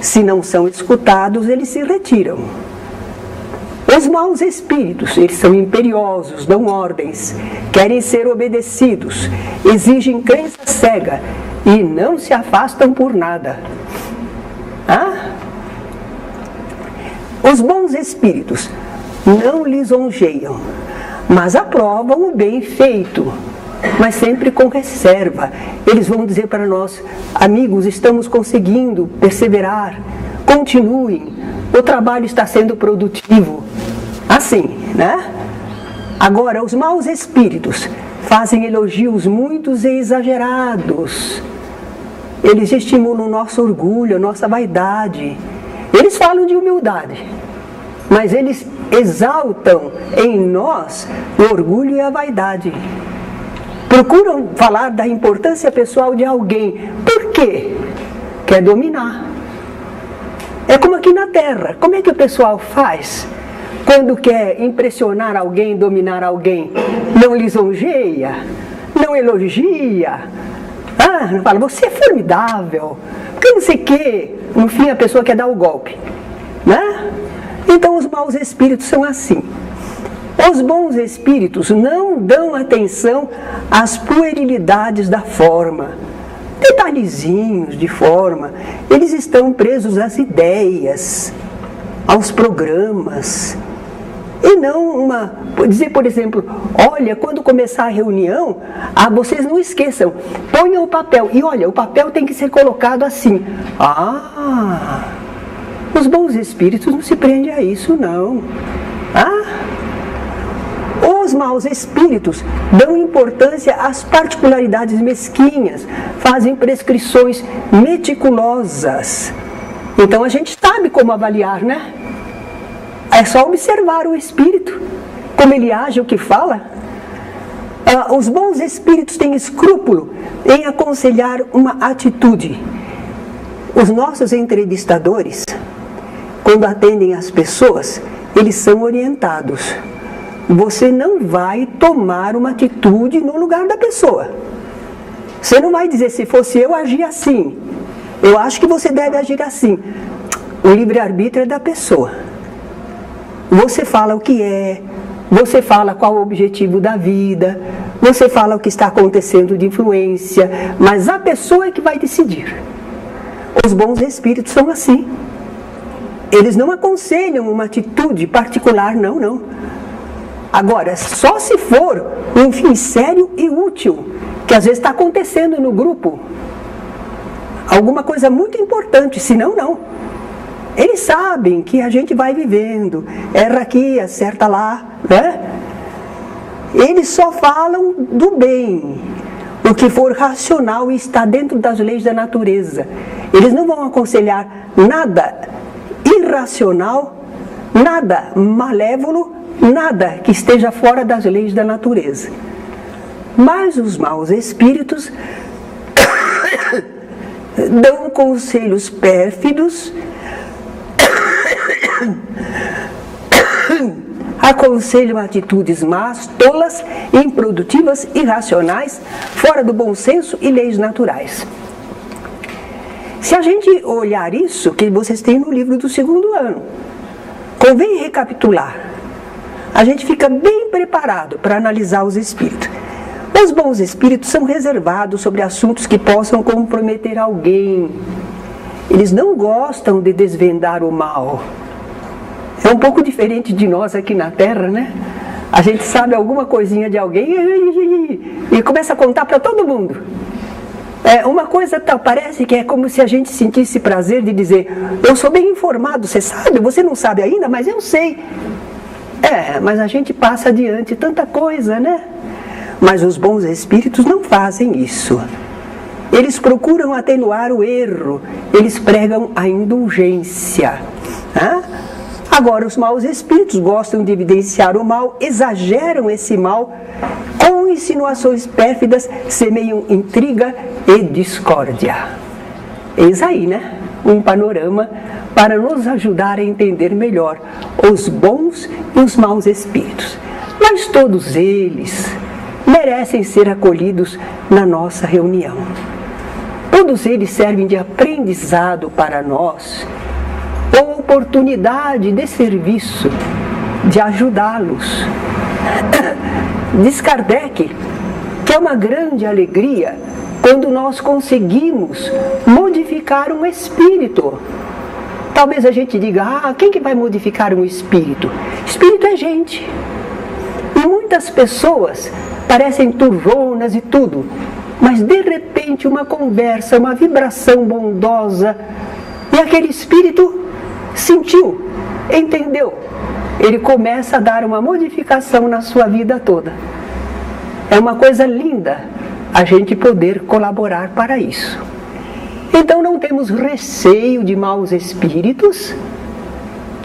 Se não são escutados, eles se retiram. Os maus espíritos, eles são imperiosos, dão ordens, querem ser obedecidos, exigem crença cega e não se afastam por nada. Os bons espíritos não lisonjeiam, mas aprovam o bem feito, mas sempre com reserva. Eles vão dizer para nós: amigos, estamos conseguindo perseverar, continuem, o trabalho está sendo produtivo. Assim, né? Agora, os maus espíritos fazem elogios muitos e exagerados. Eles estimulam o nosso orgulho, a nossa vaidade. Eles falam de humildade, mas eles exaltam em nós o orgulho e a vaidade. Procuram falar da importância pessoal de alguém. Por quê? Quer dominar. É como aqui na Terra. Como é que o pessoal faz quando quer impressionar alguém, dominar alguém? Não lisonjeia, não elogia. Não fala, você é formidável, porque não sei o quê. No fim a pessoa quer dar o golpe, né? Então os maus espíritos são assim. Os bons espíritos não dão atenção às puerilidades da forma, detalhezinhos de forma. Eles estão presos às ideias, aos programas. E não dizer, por exemplo, olha, quando começar a reunião, vocês não esqueçam, ponham o papel. E olha, o papel tem que ser colocado assim. Os bons espíritos não se prendem a isso, não. Os maus espíritos dão importância às particularidades mesquinhas, fazem prescrições meticulosas. Então a gente sabe como avaliar, né? É só observar o espírito, como ele age, o que fala. Os bons espíritos têm escrúpulo em aconselhar uma atitude. Os nossos entrevistadores, quando atendem as pessoas, eles são orientados. Você não vai tomar uma atitude no lugar da pessoa. Você não vai dizer, se fosse eu, agir assim. Eu acho que você deve agir assim. O livre-arbítrio é da pessoa. Você fala o que é, você fala qual o objetivo da vida, você fala o que está acontecendo de influência, mas a pessoa é que vai decidir. Os bons espíritos são assim. Eles não aconselham uma atitude particular, não. Agora, só se for um fim sério e útil, que às vezes está acontecendo no grupo, alguma coisa muito importante, senão não. Eles sabem que a gente vai vivendo, erra aqui, acerta lá, né? Eles só falam do bem, o que for racional e está dentro das leis da natureza. Eles não vão aconselhar nada irracional, nada malévolo, nada que esteja fora das leis da natureza. Mas os maus espíritos dão conselhos pérfidos, aconselham atitudes más, tolas, improdutivas, irracionais, fora do bom senso e leis naturais. Se a gente olhar isso, que vocês têm no livro do 2º ano, convém recapitular. A gente fica bem preparado para analisar os espíritos. Os bons espíritos são reservados sobre assuntos que possam comprometer alguém. Eles não gostam de desvendar o mal. É um pouco diferente de nós aqui na Terra, né? A gente sabe alguma coisinha de alguém e começa a contar para todo mundo. Uma coisa parece que é como se a gente sentisse prazer de dizer, eu sou bem informado, você sabe? Você não sabe ainda, mas eu sei. Mas a gente passa adiante tanta coisa, né? Mas os bons espíritos não fazem isso. Eles procuram atenuar o erro, eles pregam a indulgência. Agora, os maus espíritos gostam de evidenciar o mal, exageram esse mal, com insinuações pérfidas, semeiam intriga e discórdia. Eis aí, né? Um panorama para nos ajudar a entender melhor os bons e os maus espíritos. Mas todos eles merecem ser acolhidos na nossa reunião. Todos eles servem de aprendizado para nós, ou oportunidade de serviço, de ajudá-los. Diz Kardec que é uma grande alegria quando nós conseguimos modificar um espírito. Talvez a gente diga, quem que vai modificar um espírito? Espírito é gente. E muitas pessoas parecem turronas e tudo, mas de repente uma conversa, uma vibração bondosa, e aquele espírito sentiu, entendeu. Ele começa a dar uma modificação na sua vida toda. É uma coisa linda a gente poder colaborar para isso. Então não temos receio de maus espíritos,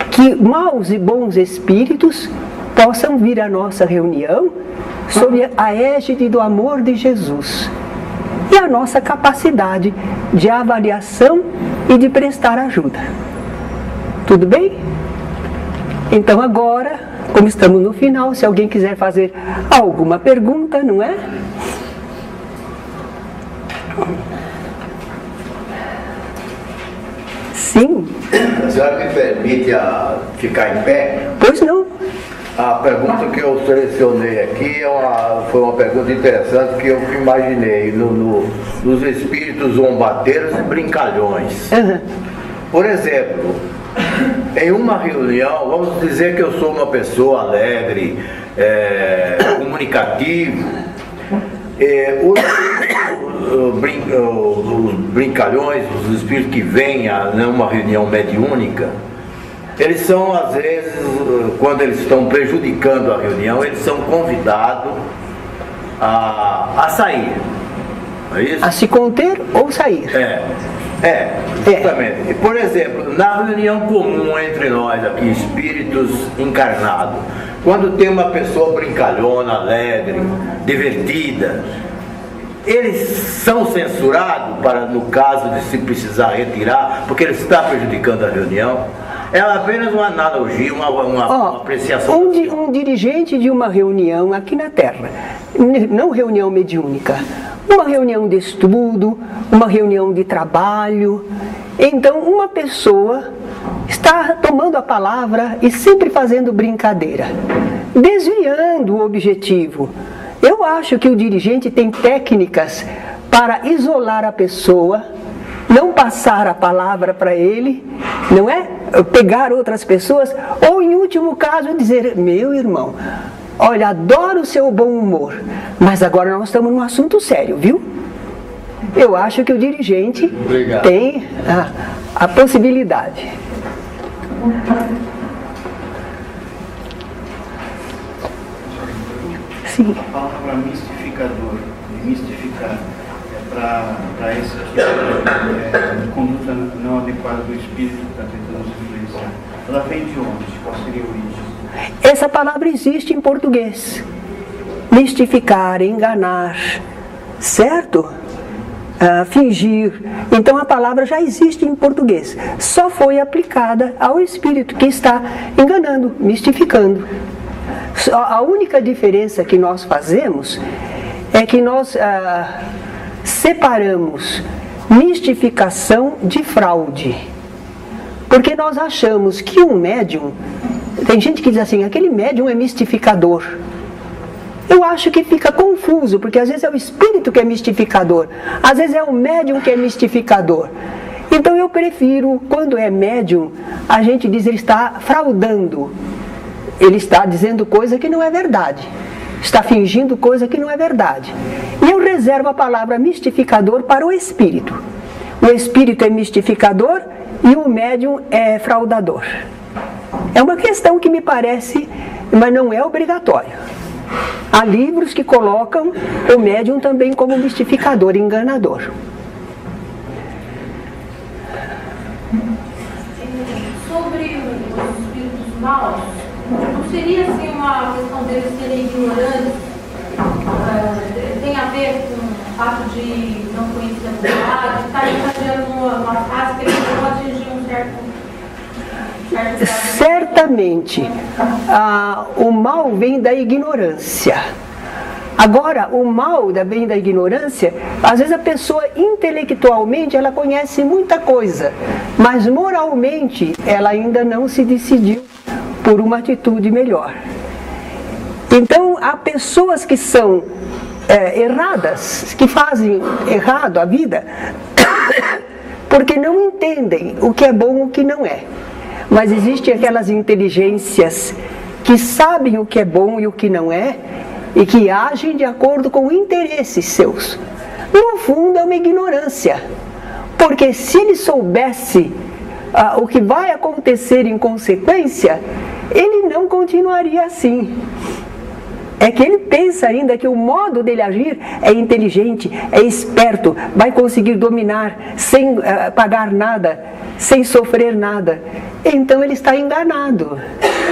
que maus e bons espíritos possam vir à nossa reunião sob a égide do amor de Jesus e a nossa capacidade de avaliação e de prestar ajuda. Tudo bem? Então agora, como estamos no final, se alguém quiser fazer alguma pergunta, não é? Sim. A senhora me permite ficar em pé? Pois não. A pergunta que eu selecionei aqui foi uma pergunta interessante que eu imaginei nos espíritos zombateiros e brincalhões. Uhum. Por exemplo, em uma reunião, vamos dizer que eu sou uma pessoa alegre, comunicativa, os brincalhões, os espíritos que vêm numa reunião mediúnica, eles são, às vezes, quando eles estão prejudicando a reunião, eles são convidados a sair. Não é isso? A se conter ou sair. Justamente. E, por exemplo, na reunião comum entre nós aqui, espíritos encarnados, quando tem uma pessoa brincalhona, alegre, divertida, eles são censurados para, no caso de se precisar retirar, porque ele está prejudicando a reunião. É apenas uma analogia, uma apreciação. Um dirigente de uma reunião aqui na Terra, não reunião mediúnica, uma reunião de estudo, uma reunião de trabalho. Então, uma pessoa está tomando a palavra e sempre fazendo brincadeira, desviando o objetivo. Eu acho que o dirigente tem técnicas para isolar a pessoa, não passar a palavra para ele, não é? Pegar outras pessoas, ou em último caso dizer, meu irmão, olha, adoro o seu bom humor, mas agora nós estamos num assunto sério, viu? Eu acho que o dirigente tem a possibilidade. Sim. A palavra mistificador, mistificar, para esse conduta não adequada do espírito que está tentando nos influenciar. Ela vem de onde? Qual seria a origem? Essa palavra existe em português. Mistificar, enganar, certo? Fingir. Então a palavra já existe em português. Só foi aplicada ao espírito que está enganando, mistificando. A única diferença que nós fazemos é que nós separamos mistificação de fraude. Porque nós achamos que um médium, tem gente que diz assim, aquele médium é mistificador. Eu acho que fica confuso, porque às vezes é o espírito que é mistificador, às vezes é o médium que é mistificador. Então eu prefiro, quando é médium, a gente diz ele está fraudando. Ele está dizendo coisa que não é verdade. Está fingindo coisa que não é verdade. E eu reservo a palavra mistificador para o espírito. O espírito é mistificador e o médium é fraudador. É uma questão que me parece, mas não é obrigatório. Há livros que colocam o médium também como mistificador, enganador. Sobre os espíritos maus, não seria assim uma questão deles serem ignorantes? Tem a ver com o fato de não conhecer a verdade, estarem chegando numa fase que ele não atingir um certo Certamente, o mal vem da ignorância. Agora, o mal vem da ignorância. Às vezes a pessoa intelectualmente ela conhece muita coisa, mas moralmente ela ainda não se decidiu por uma atitude melhor. Então, há pessoas que são erradas, que fazem errado a vida, porque não entendem o que é bom e o que não é. Mas existem aquelas inteligências que sabem o que é bom e o que não é, e que agem de acordo com interesses seus. No fundo é uma ignorância, porque se ele soubesse o que vai acontecer em consequência, ele não continuaria assim. É que ele pensa ainda que o modo dele agir é inteligente, é esperto, vai conseguir dominar sem pagar nada, sem sofrer nada. Então ele está enganado.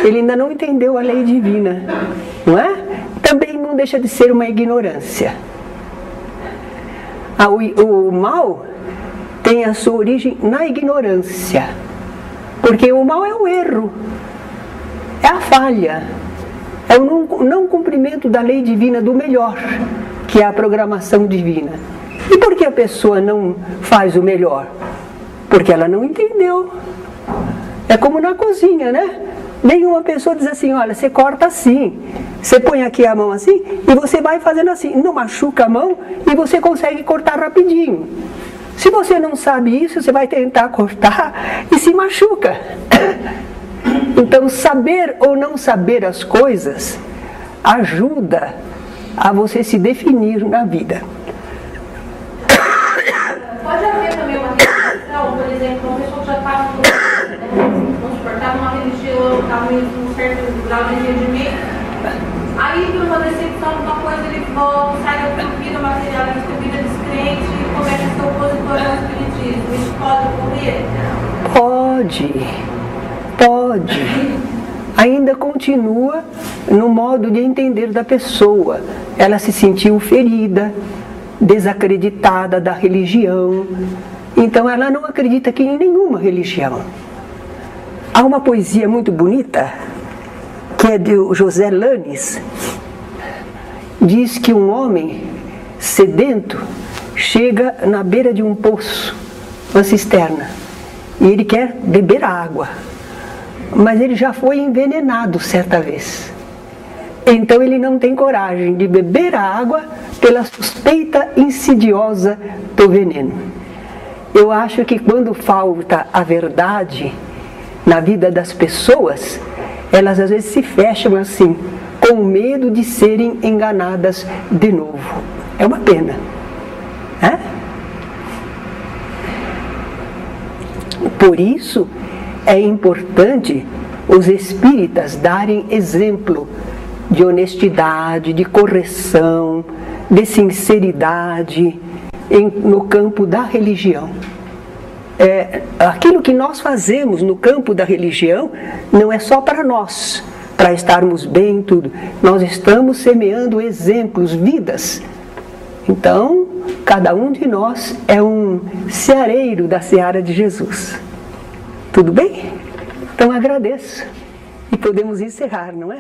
Ele ainda não entendeu a lei divina, não é? Também não deixa de ser uma ignorância. O mal tem a sua origem na ignorância, porque o mal é o erro, é a falha, é o não cumprimento da lei divina do melhor, que é a programação divina. E por que a pessoa não faz o melhor? Porque ela não entendeu. É como na cozinha, né? Nenhuma pessoa diz assim, olha, você corta assim, você põe aqui a mão assim e você vai fazendo assim, não machuca a mão e você consegue cortar rapidinho. Se você não sabe isso, você vai tentar cortar e se machuca. Então, saber ou não saber as coisas ajuda a você se definir na vida. Pode haver também uma reflexão, por exemplo, uma pessoa que já está numa religião, está num certo grau de entendimento, aí por uma decepção de uma coisa ele volta, sai da vida materialista, vida descrente e começa a ser opositor ao espiritismo. Isso pode ocorrer? Pode. Ainda continua no modo de entender da pessoa. Ela se sentiu ferida, desacreditada da religião. Então ela não acredita que em nenhuma religião. Há uma poesia muito bonita, que é de José Lanes. Diz que um homem sedento chega na beira de um poço, uma cisterna, e ele quer beber água. Mas ele já foi envenenado certa vez. Então ele não tem coragem de beber a água pela suspeita insidiosa do veneno. Eu acho que quando falta a verdade na vida das pessoas, elas às vezes se fecham assim, com medo de serem enganadas de novo. É uma pena. Por isso é importante os espíritas darem exemplo de honestidade, de correção, de sinceridade no campo da religião. Aquilo que nós fazemos no campo da religião não é só para nós, para estarmos bem em tudo. Nós estamos semeando exemplos, vidas. Então, cada um de nós é um ceareiro da seara de Jesus. Tudo bem? Então agradeço. E podemos encerrar, não é?